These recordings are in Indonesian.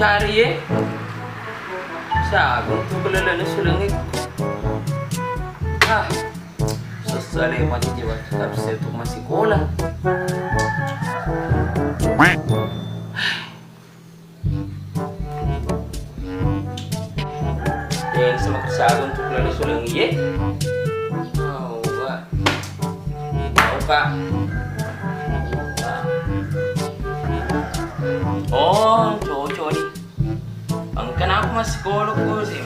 cari ya. Sabi tuh kelelana sulangit. Ah, susah deh mati jiwa. Tapi saya tuh masih sekolah. Dan sama kesagun tuh kelelana sulangit ya. Oh, wah. Oh, Kak. Oh, cocok nih. Kan aku masih sekolah kok sih.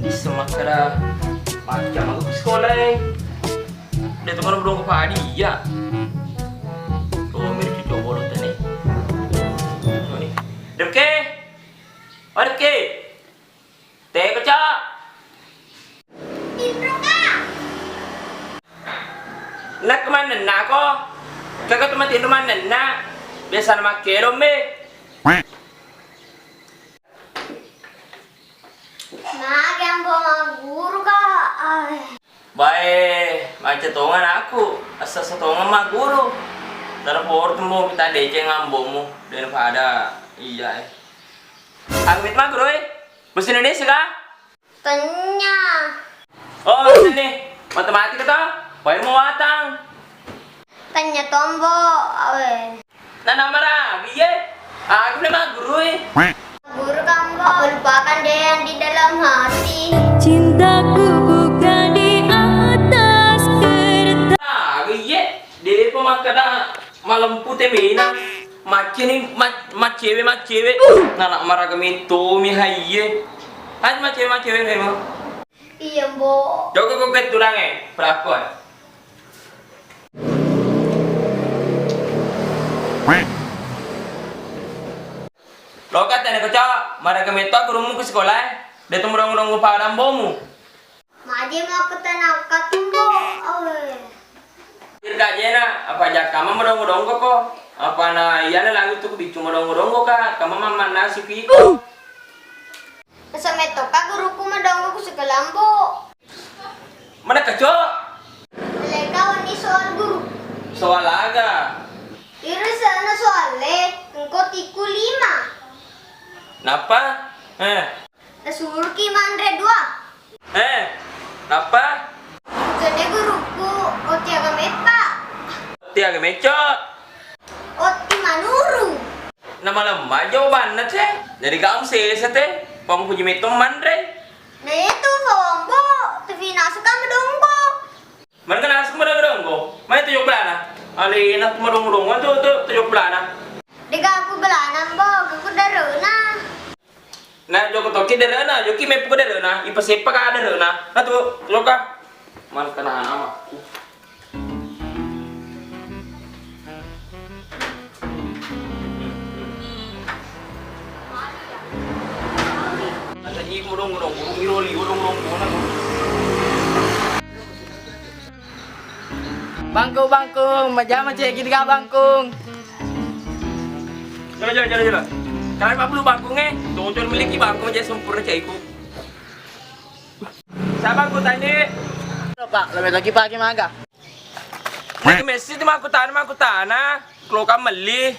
Di semakara macam aku sekolah dia teman belum ke padi ya. Oh, mirip coba lo tadi. Nih. Deke. Deke. Teh kaca. Indro Kak. Nak kemana nak kok? Kakak teman tidur mana nak? Biasa nama kero me. Nah, yang bawa guru Kak. Baik, macam tongan aku. Asal setongan mah guru. Telepon temu minta DC ngambomu daripada iya. Aku mah guru bahasa Indonesia kah? Tanya. Oh, sini. Matematika toh? Baik mau watang. Tanya tombo. Nah, nama lagi ya. Aku memang guru Guru kamu lupakan deh yang di dalam hati. Cintaku bukan di atas kertas. Iya, dia pemakada malam putih mina. Macam cewek. Nak marah kami tu mi haye. Kan cewek memang. Iya, Bo. Joko kok ketulang pelakon. Lokat tanya kocok, marah kami tu aku ke sekolah. Dia tu merong-merong pada bomu. Maji mau ke tanah katumbo. Tidak jena, apa aja kamu merong-merong kok? Apa na iya lagu tu bicu merong-merong kok? Kamu mama nasi piko. Sampai toka guruku madongo ku sekolah, Bo. Mana kocok? Mereka ini soal guru. Soal laga. Ini sana soalnya engkau tiku 5. Napa? Nasuruh ki mandre 2. Napa? Jadi guruku oti agak mepa. Tiaga mecot. Oti manuru. Nama lemah jawaban nate. Jadi kamu sesa teh. Kamu puji metom mandre. Nah itu Bo. Tapi nasi kamu donggo. Mana kan asuk merong-merong Mana tujuh belana? Ali nak merong-merong tu tujuh belana. Dega aku belanan Bo. Aku daruna. Nah, joko toki derena, joki mepu derena, ipa sepa ka derena. Nah tu, joka. Man kana nama. Ada ni gurung-gurung, iroli gurung-gurung. Bangkung, majama cek gini ka bangkung. Jalan. Kalian apa perlu bangkungnya? Tuh miliki bangkung aja sempurna caiku. Siapa aku tanya? Pak, lebih lagi pakai maga. Lagi mesi itu aku tanah. Kalau kamu beli.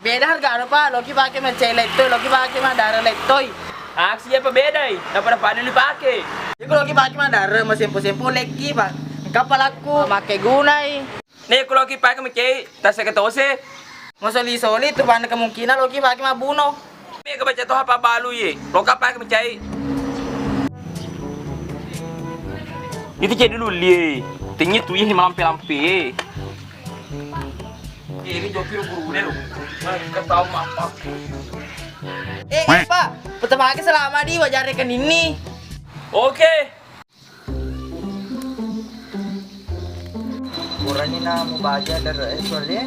Beda harga apa? Loki pakai macam letoy, loki pakai madara letoy. Aksi apa beda? Daripada pada lu pakai. Jadi loki pakai madara masih sempo lagi pak. Kapal aku pakai gunai. Nih kalau kita pakai macam tas ketose. Mau soli-soli itu banyak kemungkinan loki pakai mabuno. Nih kebaca tuh apa balu ye? Kalau kita pakai macam itu jadi dulu li. Tinggi tuh ye lampe-lampe. Ini joki guru deh lu. Kita tahu apa. Pak, pertama kali selama di wajar rekan ini. Oke. Kurangnya na mau baca dari soalnya.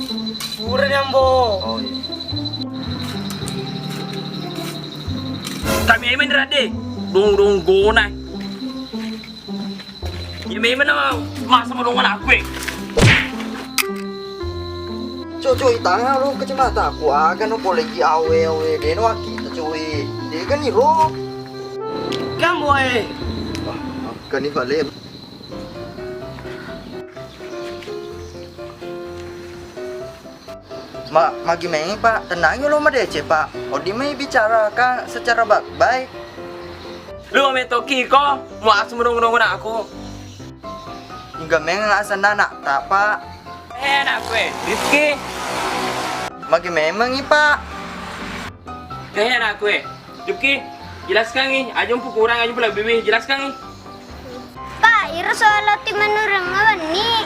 Kurang yang bo. Oh iya. Kami ini berada. Dong gona. Ini mana masa merungan aku Cuy, tangan lu kacamata aku akan no boleh awe den waktu itu cuy. Dia kan ni ro. Kamu Kan ni vale. Magi mengi Pak, tenang lo ma DC Pak. Odi mai bicarakan secara baik-baik. Lu ame toki ko, mau asum rong-rongan aku. Hingga mengi asan anak tak Pak. Anak gue, Rizky. Magi mengi Pak. Anak gue, Rizky. Jelaskan nih, aja kurang aja pula bibi, jelaskan nih. Pak, iro soal lati menurang awan nih.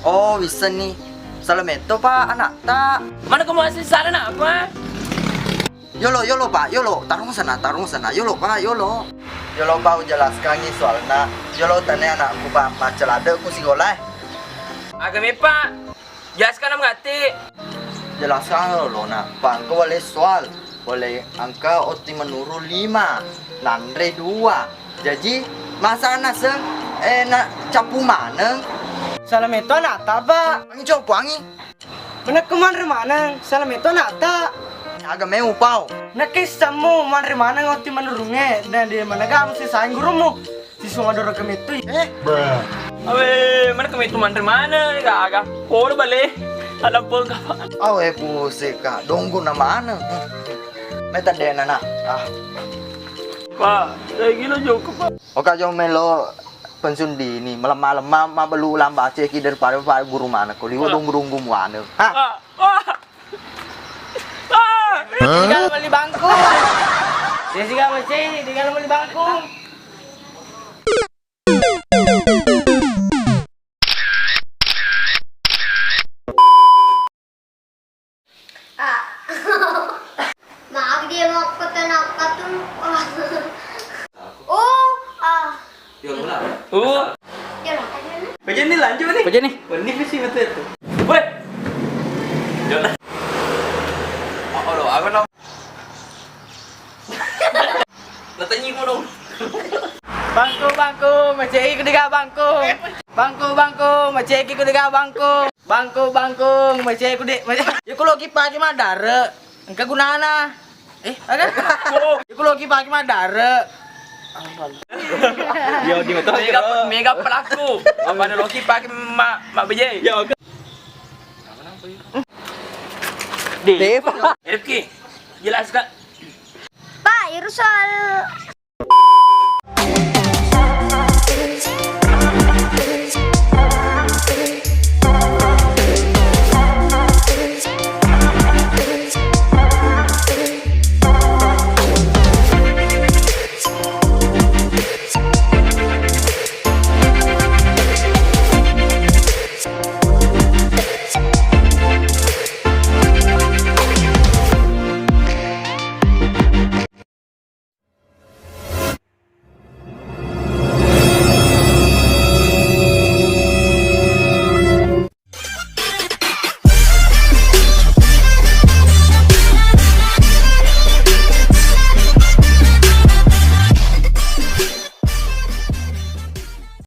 Oh bisa nih. Salam itu Pak anak tak. Mana kamu masih salah nak apa? Yolo Pak, yolo tarung sana yolo Pak, yolo Pak jelaskan nih soalnya. Yolo tanya anakku Pak macam ada aku sekolah. Agak Pak, jelaskan am ngati. Jelaskan lo nak. Pak kau boleh soal. Boleh angka oti menurun 5, nandre 2. Jadi masa naseng nak capu mana? Salam itu anak tak Pak. Angin coba angin. Nak kemana mana? Salam itu anak tak. Agak mau pau. Nak kisamu mana mana ngoti menurungnya dan dia mana kamu si sayang gurumu. Si sungai dorong kami itu. Awe, mana kamu itu mana? Agak, kau balik. Alam pun kapan? Awe pusika, donggu na mana? Meta dena na. Pak, saya gila jauh Pak. Oka jauh melo pensiun dini melemah-lemah ma belu lamba ceki daripada guru mana kau liwa donggu mana? Hah? Tinggal beli bangku. Jessica masih tinggal beli bangku. Maaf dia mau kata nak katun. Oh, dia nak aja na. Bagian ni lanjut nih. Bagian nih. Ini visi betul itu. Woi. Jangan. Oh, aku nak. Natanya mo dong. Bangku, macam ketiga bangku. Bangku, macam ketiga bangku. Bangku, macam kudik. Ya kalau kipas cuma dara, engkau gunana. Ada? Ya kalau kipas cuma dara. Yo di betul. Mega pelaku. Apa ada Loki pakai mak bejai? Ya oke. Deva. Rifki, jelaskan. Pak, iro soal